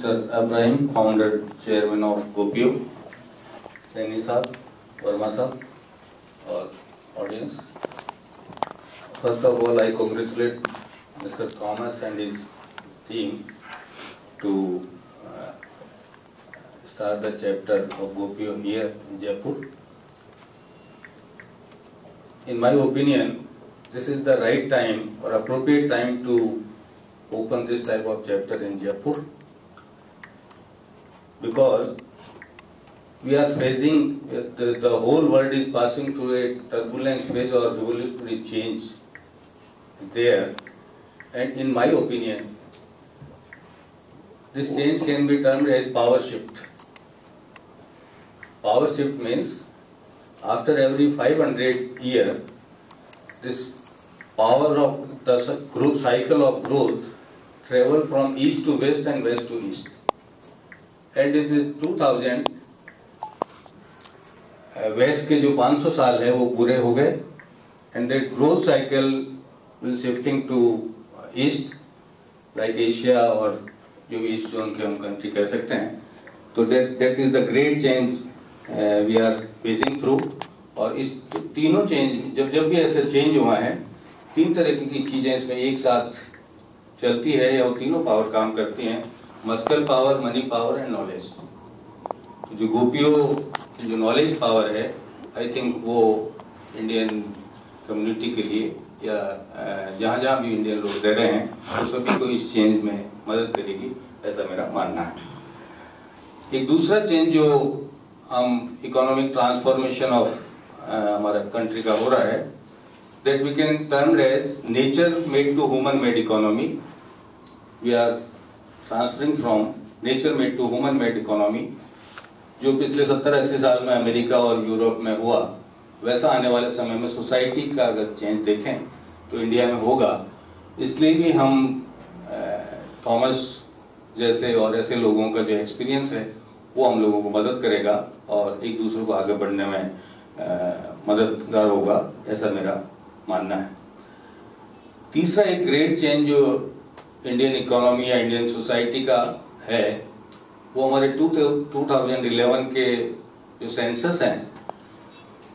Mr. Ibrahim, founder, chairman of GoPio, Saini Saab, Verma Saab, or audience. First of all, I congratulate Mr. Thomas and his team to start the chapter of GoPio here in Jaipur. In my opinion, this is the right time or appropriate time to open this type of chapter in Jaipur, because we are facing, the whole world is passing through a turbulent phase or revolutionary change there, and in my opinion, this change can be termed as power shift. Power shift means after every 500 years, this power of the cycle of growth travel from east to west and west to east. And it is 2000, west के जो 500 साल है वो पूरे हो गए, and that growth cycle will shifting to east, like Asia और जो east zone के हम country कह सकते हैं. तो that is the great change we are facing through. और इस तीनों चेंज जब भी ऐसे चेंज हुआ है, तीन तरह की चीजें इसमें एक साथ चलती है या वो तीनों पावर काम करती हैं: muscle power, money power and knowledge. तो जो गोपियो जो नॉलेज पावर है, आई थिंक वो इंडियन कम्युनिटी के लिए या जहाँ जहाँ भी इंडियन लोग रह रहे हैं वो सभी को इस चेंज में मदद करेगी, ऐसा मेरा मानना है. एक दूसरा चेंज जो हम इकोनॉमिक ट्रांसफॉर्मेशन ऑफ हमारा कंट्री का हो रहा है, that we can term as nature made to human made economy. We are transferring from nature made to human made economy. जो पिछले 70-80 साल में अमेरिका और यूरोप में हुआ, वैसा आने वाले समय में सोसाइटी का अगर चेंज देखें तो इंडिया में होगा. इसलिए भी हम थॉमस जैसे और ऐसे लोगों का जो एक्सपीरियंस है वो हम लोगों को मदद करेगा और एक दूसरे को आगे बढ़ने में मददगार होगा, ऐसा मेरा मानना है. तीसरा एक ग्रेट चेंज जो इंडियन इकोनॉमी या इंडियन सोसाइटी का है, वो हमारे 2011 के जो सेंसस हैं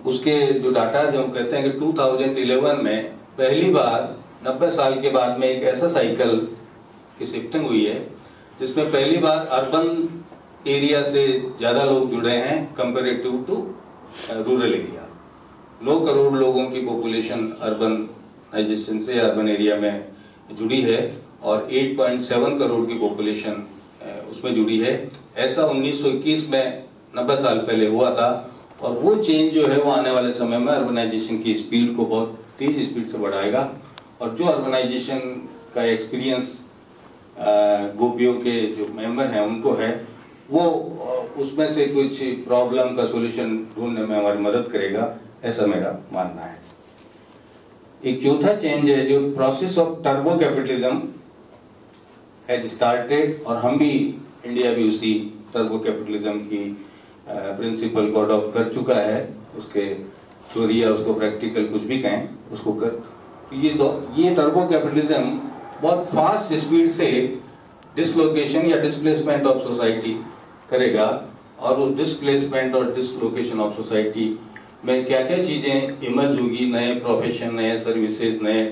उसके जो डाटा जो हम कहते हैं कि 2011 में पहली बार 90 साल के बाद में एक ऐसा साइकिल की शिफ्टिंग हुई है जिसमें पहली बार अर्बन एरिया से ज्यादा लोग जुड़े हैं comparative to rural area. 9 crore लोगों की पॉपुलेशन अर्बनाइजेशन से अर्बन एरिया में जुड़ी है और 8.7 करोड़ की पॉपुलेशन उसमें जुड़ी है. ऐसा 1921 में 90 साल पहले हुआ था. और वो चेंज जो है वो आने वाले समय में अर्बनाइजेशन की स्पीड को बहुत तेज स्पीड से बढ़ाएगा. और जो अर्बनाइजेशन का एक्सपीरियंस गोपियो के जो मेंबर हैं उनको है, वो उसमें से कुछ प्रॉब्लम का सॉल्यूशन ढूंढने में हमारी मदद करेगा, ऐसा मेरा मानना है. एक चौथा चेंज है जो process of turbo capitalism has started, और हम भी इंडिया भी उसी टर्बो कैपिटलिज्म की प्रिंसिपल को अडॉप्ट कर चुका है. उसके थ्योरी या उसको प्रैक्टिकल कुछ भी कहें उसको कर. ये टर्बो कैपिटलिज्म बहुत फास्ट स्पीड से डिसलोकेशन या डिस्प्लेसमेंट ऑफ सोसाइटी करेगा. और उस डिस्प्लेसमेंट और डिसलोकेशन ऑफ सोसाइटी में क्या क्या चीजें इमर्ज होगी, नए प्रोफेशन, नए सर्विसेज, नए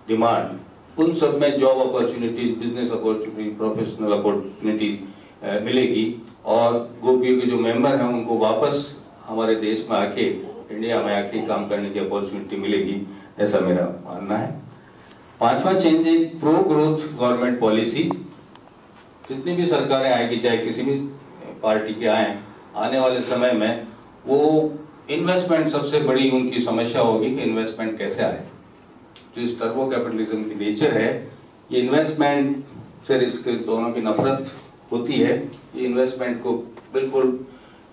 डिमांड, उन सब में job opportunities, business opportunity, professional opportunities मिलेगी. और गोपियो के जो मेंबर हैं उनको वापस हमारे देश में आके, इंडिया में आके काम करने की अपॉर्चुनिटी मिलेगी, ऐसा मेरा मानना है. पांचवा चेंज है प्रो ग्रोथ गवर्नमेंट पॉलिसी. जितनी भी सरकारें आएगी, चाहे किसी भी पार्टी के आए, आने वाले समय में वो इन्वेस्टमेंट सबसे बड़ी उनकी समस्या होगी कि इन्वेस्टमेंट कैसे आए. जो इस टर्बो कैपिटलिज्म की नेचर है, ये इन्वेस्टमेंट से इसके दोनों की नफरत होती है. ये इन्वेस्टमेंट को बिल्कुल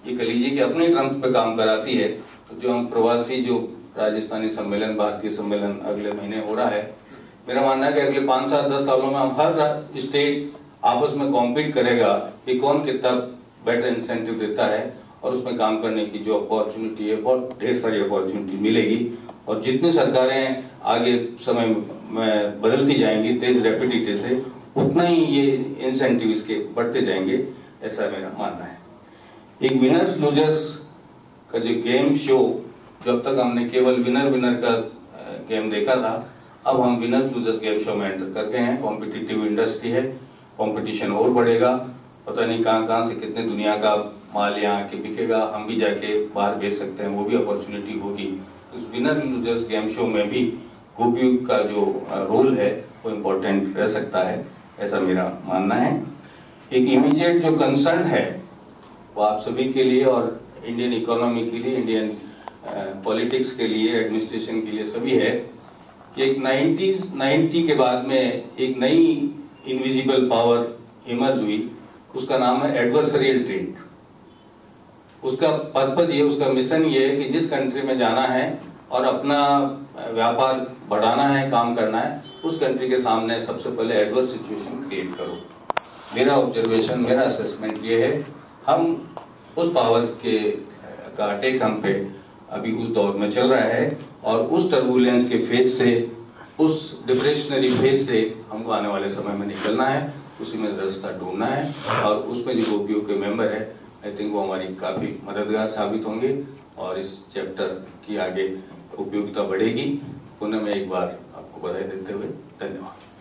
ये कह लीजिए कि अपने टर्म्स पे काम कराती है. तो जो हम प्रवासी जो राजस्थानी सम्मेलन, भारतीय सम्मेलन अगले महीने हो रहा है, मेरा मानना है कि अगले 5-7-10 सालों में हम हर स्टेट आपस में कॉम्पीट करेगा कि कौन कितना बेटर इंसेंटिव देता है, और उसमें काम करने की जो अपॉर्चुनिटी है, बहुत ढेर सारी अपॉर्चुनिटी मिलेगी. और जितनी सरकारें आगे समय में बदलती जाएंगी तेज रैपिडिटी से, उतना ही ये इंसेंटिव इसके बढ़ते जाएंगे, ऐसा मेरा मानना है। एक विनर्स लूजर्स का जो गेम शो, जो अब तक हमने केवल विनर विनर का गेम देखा था, अब हम विनर्स लूजर्स गेम शो में एंटर कर गए हैं। कॉम्पिटिटिव इंडस्ट्री है, कंपटीशन और बढ़ेगा, पता नहीं कहाँ कहाँ से कितने दुनिया का माल यहाँ आके बिकेगा, हम भी जाके बाहर बेच सकते हैं, वो भी अपॉर्चुनिटी होगी। इस विनर लूजर्स गेम शो में भी गोपी का जो रोल है वो इम्पोर्टेंट रह सकता है, ऐसा मेरा मानना है। एक इमीडिएट जो कंसर्न है वो आप सभी के लिए और इंडियन इकोनॉमी के लिए, इंडियन पॉलिटिक्स के लिए, एडमिनिस्ट्रेशन के लिए सभी है कि एक 90 के बाद में एक नई इनविजिबल पावर इमर्ज हुई, उसका नाम है एडवर्सरियल ट्रेड। उसका पर्पज ये, उसका मिशन ये है कि जिस कंट्री में जाना है और अपना व्यापार बढ़ाना है, काम करना है, उस कंट्री के सामने सबसे पहले एडवर्स सिचुएशन क्रिएट करो। मेरा ऑब्जर्वेशन, मेरा असेसमेंट ये है, हम उस पावर के का अटैक हम पे अभी उस दौर में चल रहा है और उस टर्बुलेंस के फेज से, उस डिप्रेशनरी फेज से हमको आने वाले समय में निकलना है, उसी में रास्ता ढूंढना है। और उसमें जो गोपीओ के मेंबर है, आई थिंक वो हमारी काफ़ी मददगार साबित होंगे और इस चैप्टर की आगे उपयोगिता बढ़ेगी। पुनः मैं एक बार आपको बधाई देते हुए धन्यवाद।